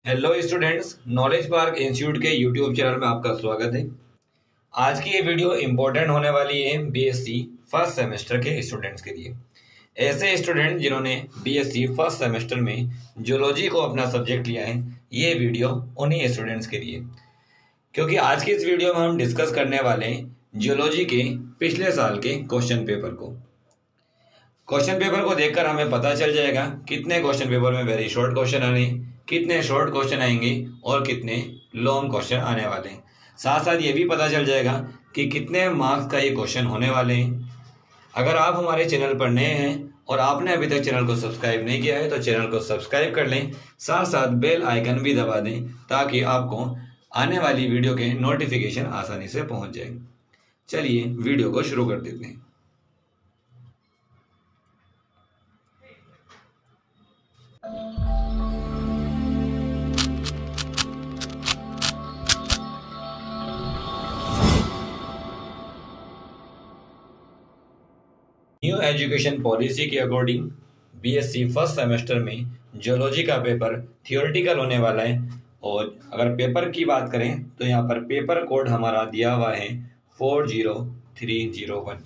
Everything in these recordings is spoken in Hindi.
Hello students, knowledge park institute के यूट्यूब चैनल में आपका स्वागत है। आज की ये वीडियो इम्पोर्टेंट होने वाली है बीएससी फर्स्ट सेमेस्टर के स्टूडेंट्स के लिए। ऐसे स्टूडेंट जिन्होंने बीएससी फर्स्ट सेमेस्टर में जूलॉजी को अपना सब्जेक्ट लिया है, ये वीडियो उन्हीं स्टूडेंट्स के लिए, क्योंकि आज की इस वीडियो में हम डिस्कस करने वाले हैं जूलॉजी के पिछले साल के क्वेश्चन पेपर को। क्वेश्चन पेपर को देखकर हमें पता चल जाएगा कितने क्वेश्चन पेपर में वेरी शॉर्ट क्वेश्चन आने, कितने शॉर्ट क्वेश्चन आएंगे और कितने लॉन्ग क्वेश्चन आने वाले हैं। साथ साथ ये भी पता चल जाएगा कि कितने मार्क्स का ये क्वेश्चन होने वाले हैं। अगर आप हमारे चैनल पर नए हैं और आपने अभी तक चैनल को सब्सक्राइब नहीं किया है तो चैनल को सब्सक्राइब कर लें, साथ साथ बेल आइकन भी दबा दें ताकि आपको आने वाली वीडियो के नोटिफिकेशन आसानी से पहुंच जाए। चलिए वीडियो को शुरू कर देते हैं। न्यू एजुकेशन पॉलिसी के अकॉर्डिंग बीएससी फर्स्ट सेमेस्टर में जियोलॉजी का पेपर थियोरेटिकल होने वाला है। और अगर पेपर की बात करें तो यहाँ पर पेपर कोड हमारा दिया हुआ है 40301।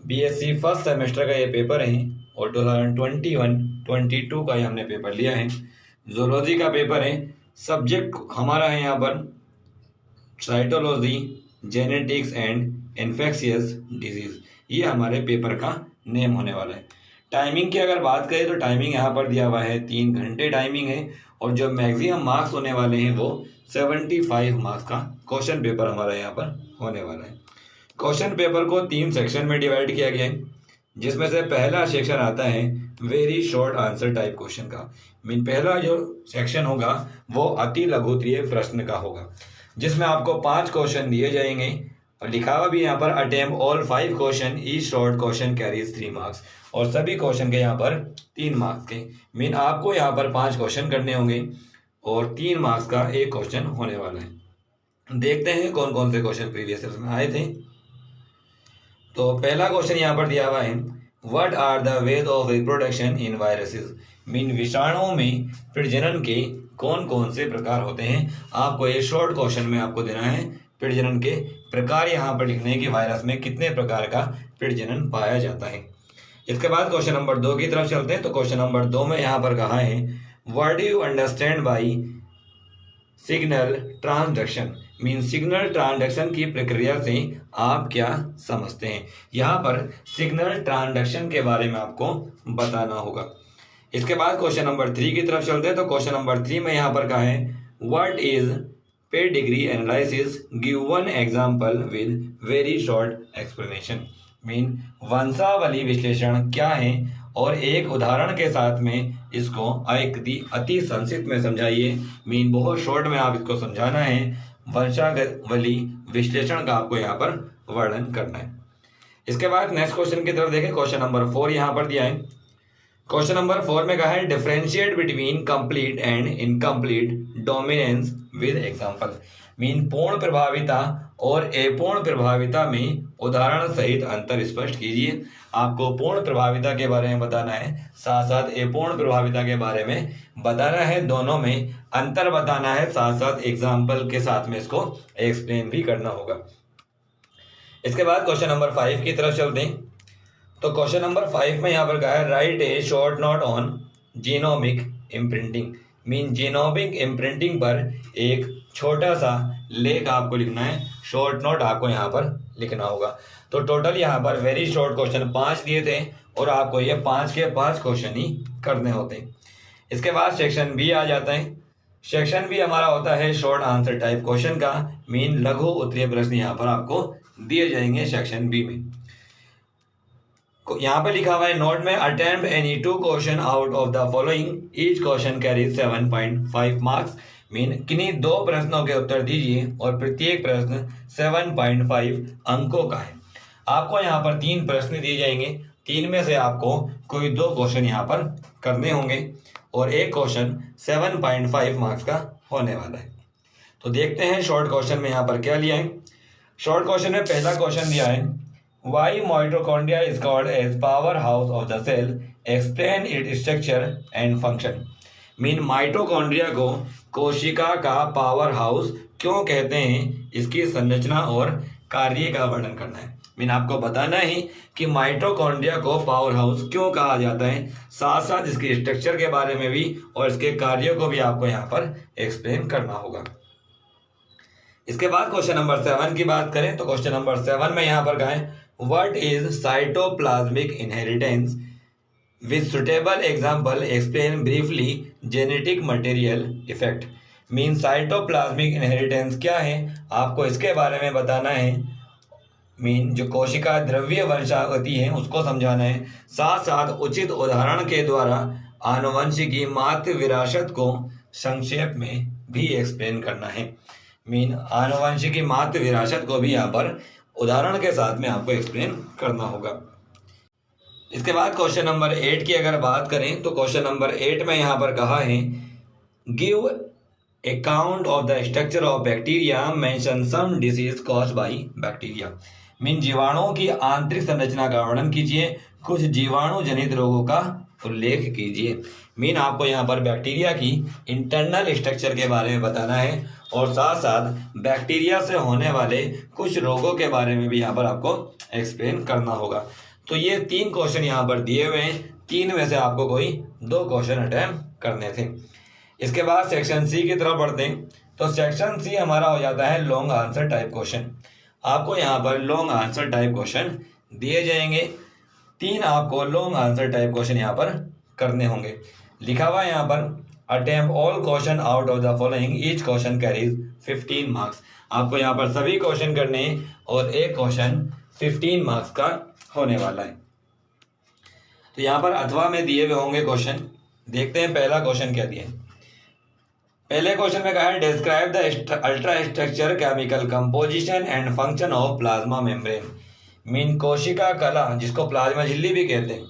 बीएससी फर्स्ट सेमेस्टर का ये पेपर है और 2021-22 का ये हमने पेपर लिया है। जियोलॉजी का पेपर है, सब्जेक्ट हमारा है यहाँ पर cytology, genetics and infectious disease. ये हमारे पेपर का नेम होने वाला है। टाइमिंग की अगर बात करें तो टाइमिंग यहाँ पर दिया हुआ है 3 घंटे टाइमिंग है और जो मैक्सिमम मार्क्स होने वाले हैं वो 75 मार्क्स का क्वेश्चन पेपर हमारा यहाँ पर होने वाला है। क्वेश्चन पेपर को 3 सेक्शन में डिवाइड किया गया है, जिसमें से पहला सेक्शन आता है very short answer type question का। पहला जो सेक्शन होगा वो अति लघु उत्तरीय प्रश्न का होगा, जिसमें आपको 5 क्वेश्चन दिए जाएंगे और लिखा हुआ भी यहाँ पर attempt all 5 question, each short question carries 3 marks. और सभी क्वेश्चन के यहाँ पर 3 मार्क्स के आपको यहाँ पर 5 क्वेश्चन करने होंगे और 3 मार्क्स का एक क्वेश्चन होने वाला है। देखते हैं कौन कौन से क्वेश्चन प्रीवियस ईयर में आए थे। तो पहला क्वेश्चन यहाँ पर दिया हुआ है what are the ways of reproduction in viruses. विषाणुओं में प्रजनन के कौन कौन से प्रकार होते हैं। आपको ये शॉर्ट क्वेश्चन में आपको देना है प्रजनन के प्रकार, यहाँ पर लिखने की वायरस में कितने प्रकार का प्रजनन पाया जाता है। इसके बाद क्वेश्चन नंबर 2 की तरफ चलते हैं। तो क्वेश्चन नंबर 2 में यहाँ पर कहा है what do you understand by signal transduction. Signal transduction की प्रक्रिया से आप क्या समझते हैं। यहाँ पर सिग्नल ट्रांसडक्शन के बारे में आपको बताना होगा। इसके बाद क्वेश्चन नंबर 3 की तरफ चलते हैं। तो क्वेश्चन नंबर 3 में यहाँ पर कहा है what is pedigree analysis, give one example with very short explanation. वंशावली विश्लेषण क्या है और एक उदाहरण के साथ में इसको अति संक्षिप्त में समझाइए। बहुत शॉर्ट में आप इसको समझाना है। वंशावली विश्लेषण का आपको यहाँ पर वर्णन करना है। इसके बाद नेक्स्ट क्वेश्चन की तरफ देखें। क्वेश्चन नंबर 4 यहाँ पर दिया है। क्वेश्चन नंबर 4 में कहा है differentiate between complete and incomplete dominance with example. पूर्ण प्रभाविता और अपूर्ण प्रभाविता में उदाहरण सहित अंतर स्पष्ट कीजिए। आपको पूर्ण प्रभाविता के बारे में बताना है, साथ साथ अपूर्ण प्रभाविता के बारे में बताना है, दोनों में अंतर बताना है, साथ साथ एग्जाम्पल के साथ में इसको एक्सप्लेन भी करना होगा। इसके बाद क्वेश्चन नंबर 5 की तरफ चलते हैं। तो क्वेश्चन नंबर 5 में यहाँ पर कहा है right A short note on genomic imprinting. Genomic imprinting पर एक छोटा सा लेख आपको लिखना है। शॉर्ट नोट आपको यहाँ पर लिखना होगा। तो टोटल यहाँ पर वेरी शॉर्ट क्वेश्चन 5 दिए थे और आपको ये 5 के 5 क्वेश्चन ही करने होते हैं। इसके बाद सेक्शन बी आ जाता है। सेक्शन बी हमारा होता है शॉर्ट आंसर टाइप क्वेश्चन का। लघु उत्तरीय प्रश्न यहाँ पर आपको दिए जाएंगे सेक्शन बी में। यहाँ पे लिखा हुआ है नोट में attempt any 2 question out of the following, each question carries 7.5 marks. किन्हीं 2 प्रश्नों के उत्तर दीजिए और प्रत्येक प्रश्न 7.5 अंकों का है। आपको यहाँ पर 3 प्रश्न दिए जाएंगे, 3 में से आपको कोई 2 क्वेश्चन यहाँ पर करने होंगे और एक क्वेश्चन 7.5 मार्क्स का होने वाला है। तो देखते हैं शॉर्ट क्वेश्चन में यहाँ पर क्या लिया है। शॉर्ट क्वेश्चन में पहला क्वेश्चन दिया है Why mitochondria is called as powerhouse of the cell? Explain its structure and function. Mitochondria को कोशिका का पावर हाउस क्यों कहते हैं, इसकी संरचना और कार्य का वर्णन करना है। आपको बताना है कि माइटोकॉन्ड्रिया को पावर हाउस क्यों कहा जाता है, साथ साथ इसके स्ट्रक्चर के बारे में भी और इसके कार्यों को भी आपको यहाँ पर एक्सप्लेन करना होगा। इसके बाद क्वेश्चन नंबर 7 की बात करें तो क्वेश्चन नंबर 7 में यहाँ पर कहा है what is cytoplasmic inheritance, with suitable example explain briefly genetic material effect. Cytoplasmic inheritance क्या है, आपको इसके बारे में बताना है। जो कोशिका द्रव्य वंशागति है उसको समझाना है, साथ साथ उचित उदाहरण के द्वारा आनुवंशिकी मातृ विरासत को संक्षेप में भी एक्सप्लेन करना है। आनुवंशिकी मातृ विरासत को भी यहाँ पर उदाहरण के साथ में आपको एक्सप्लेन करना होगा। इसके बाद क्वेश्चन नंबर 8 की अगर बात करें तो क्वेश्चन नंबर 8 में यहाँ पर कहा है give account of the structure of bacteria, mention some disease caused by bacteria. जीवाणुओं की आंतरिक संरचना का वर्णन कीजिए, कुछ जीवाणु जनित रोगों का उल्लेख कीजिए। आपको यहाँ पर बैक्टीरिया की इंटरनल स्ट्रक्चर के बारे में बताना है और साथ साथ बैक्टीरिया से होने वाले कुछ रोगों के बारे में भी यहाँ पर आपको एक्सप्लेन करना होगा। तो ये 3 क्वेश्चन यहाँ पर दिए हुए हैं, 3 में से आपको कोई 2 क्वेश्चन अटेम्प्ट करने थे। इसके बाद सेक्शन सी की तरफ बढ़ते हैं तो सेक्शन सी हमारा हो जाता है लॉन्ग आंसर टाइप क्वेश्चन। आपको यहाँ पर लॉन्ग आंसर टाइप क्वेश्चन दिए जाएंगे, 3 आपको लॉन्ग आंसर टाइप क्वेश्चन यहाँ पर करने होंगे। लिखा हुआ है यहाँ पर attempt all question out of the following, each question carries 15 marks. आपको यहाँ पर सभी क्वेश्चन करने और एक क्वेश्चन 15 मार्क्स का होने वाला है। तो यहाँ पर अथवा में दिए हुए होंगे क्वेश्चन, देखते हैं पहला क्वेश्चन क्या दिया है। पहले क्वेश्चन में कहा है describe the ultra structure, chemical composition and function of plasma membrane. कोशिका कला, जिसको प्लाज्मा झिल्ली भी कहते हैं,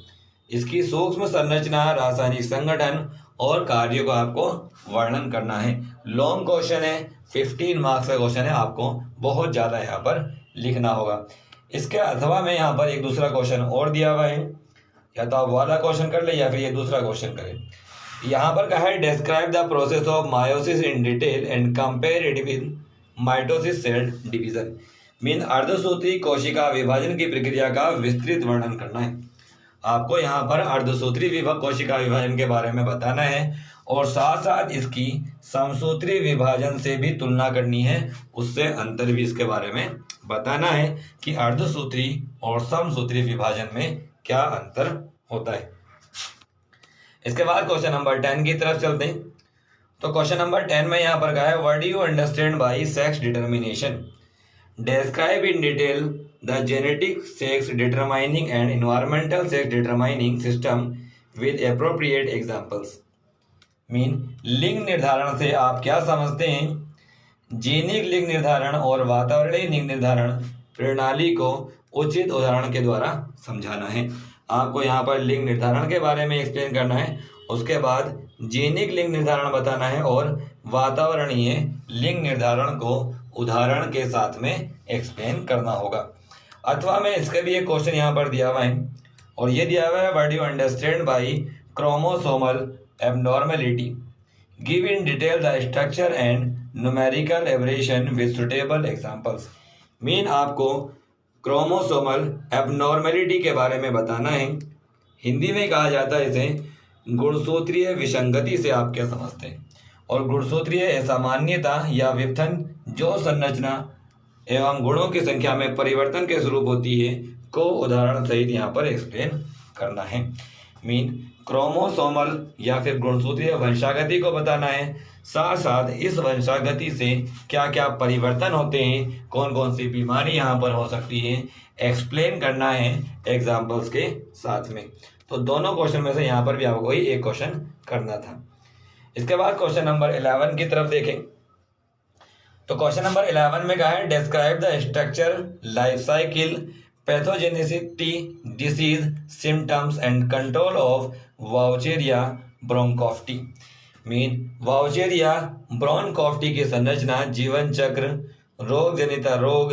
इसकी सूक्ष्म संरचना, रासायनिक संगठन और कार्यों को आपको वर्णन करना है। लॉन्ग क्वेश्चन है, 15 मार्क्स का क्वेश्चन है, आपको बहुत ज्यादा यहाँ पर लिखना होगा। इसके अथवा में यहाँ पर एक दूसरा क्वेश्चन और दिया हुआ है, या तो आप वाला क्वेश्चन कर ले या फिर ये दूसरा क्वेश्चन करें। यहाँ पर कहा है describe the process of meiosis in detail and compare it with mitosis cell division. अर्धसूत्री कोशिका विभाजन की प्रक्रिया का विस्तृत वर्णन करना है। आपको यहाँ पर अर्धसूत्री कोशिका विभाजन के बारे में बताना है और साथ साथ इसकी समसूत्री विभाजन से भी तुलना करनी है, उससे अंतर भी इसके बारे में बताना है कि अर्धसूत्री और समसूत्री विभाजन में क्या अंतर होता है। इसके बाद क्वेश्चन नंबर 10 की तरफ चलते हैं। तो क्वेश्चन नंबर 10 में यहाँ पर कहा है what do you understand by sex determination, describe in detail the genetic sex determining and environmental sex determining system with appropriate examples. लिंग निर्धारण से आप क्या समझते हैं, जीनिक लिंग निर्धारण और वातावरणीय लिंग निर्धारण प्रणाली को उचित उदाहरण के द्वारा समझाना है। आपको यहाँ पर लिंग निर्धारण के बारे में एक्सप्लेन करना है, उसके बाद जीनिक लिंग निर्धारण बताना है और वातावरणीय लिंग निर्धारण को उदाहरण के साथ में एक्सप्लेन करना होगा। अथवा में इसके भी एक क्वेश्चन यहाँ पर दिया हुआ है और ये दिया हुआ है what do you understand by chromosomal abnormality, give in detail the structure and numerical aberration with suitable examples. आपको क्रोमोसोमल एबनॉर्मेलिटी के बारे में बताना है। हिंदी में कहा जाता है इसे गुणसूत्रीय विसंगति से आप क्या समझते हैं, और गुणसूत्रीय असामान्यता या विपथन जो संरचना एवं गुणों की संख्या में परिवर्तन के स्वरूप होती है को उदाहरण सहित यहाँ पर एक्सप्लेन करना है। क्रोमोसोमल या फिर गुणसूत्रीय वंशागति को बताना है, साथ साथ इस वंशागति से क्या क्या परिवर्तन होते हैं, कौन कौन सी बीमारी यहाँ पर हो सकती है, एक्सप्लेन करना है एग्जाम्पल्स के साथ में। तो दोनों क्वेश्चन में से यहाँ पर भी आपको कोई एक क्वेश्चन करना था। इसके बाद क्वेश्चन नंबर 11 की तरफ देखें तो क्वेश्चन नंबर 11 में कहा है describe the structure, life cycle, pathogenicity, disease, symptoms and control of Vaucheria ब्रोंकोफ्टी। वाउचेरिया ब्रोंकोफ्टी की संरचना, जीवन चक्र, रोग जनित रोग,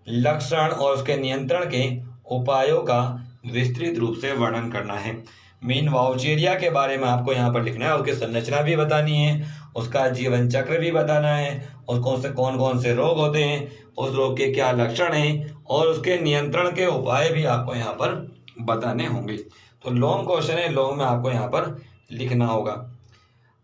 लक्षण और उसके नियंत्रण के उपायों का विस्तृत रूप से वर्णन करना है। मीन वाउचेरिया के बारे में आपको यहाँ पर लिखना है, उसकी संरचना भी बतानी है, उसका जीवन चक्र भी बताना है, उसको से कौन कौन से रोग होते हैं, उस रोग के क्या लक्षण हैं और उसके नियंत्रण के उपाय भी आपको यहाँ पर बताने होंगे। तो लॉन्ग क्वेश्चन है, लॉन्ग में आपको यहाँ पर लिखना होगा।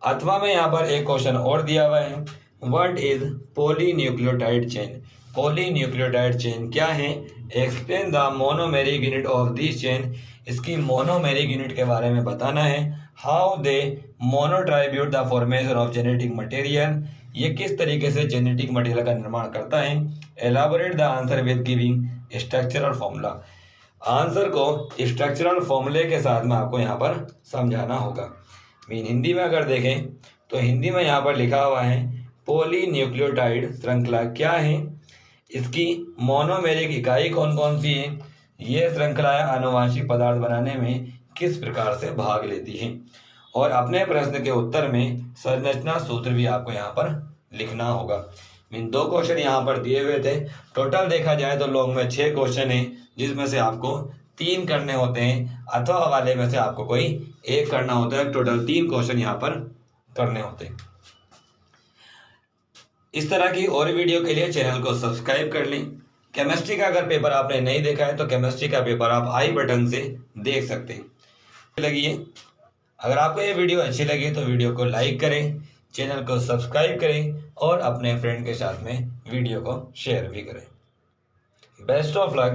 अथवा में यहाँ पर एक क्वेश्चन और दिया हुआ है, what is polynucleotide chain. Polynucleotide chain क्या है, explain the monomeric unit of this chain. इसकी मोनोमेरिक यूनिट के बारे में बताना है। How they contribute the formation of genetic material, ये किस तरीके से जेनेटिक मटेरियल का निर्माण करता है। Elaborate the answer with giving structural formula, answer को स्ट्रक्चरल फॉर्मूले के साथ में आपको यहाँ पर समझाना होगा। मीन हिंदी में अगर देखें तो हिंदी में यहाँ पर लिखा हुआ है पॉलीन्यूक्लियोटाइड श्रृंखला क्या है, इसकी मोनोमेरिक इकाई कौन कौन सी है, ये श्रृंखलाएं आनुवांशिक पदार्थ बनाने में किस प्रकार से भाग लेती हैं, और अपने प्रश्न के उत्तर में संरचना सूत्र भी आपको यहाँ पर लिखना होगा। मीन 2 क्वेश्चन यहाँ पर दिए हुए थे। टोटल देखा जाए तो लॉन्ग में 6 क्वेश्चन है, जिसमें से आपको 3 करने होते हैं, अथवा वाले में से आपको कोई एक करना होता है। टोटल 3 क्वेश्चन यहाँ पर करने होते हैं। इस तरह की और वीडियो के लिए चैनल को सब्सक्राइब कर लें। केमिस्ट्री का अगर पेपर आपने नहीं देखा है तो केमिस्ट्री का पेपर आप आई बटन से देख सकते हैं। लगी है, अगर आपको ये वीडियो अच्छी लगी तो वीडियो को लाइक करें, चैनल को सब्सक्राइब करें और अपने फ्रेंड के साथ में वीडियो को शेयर भी करें। Best of luck.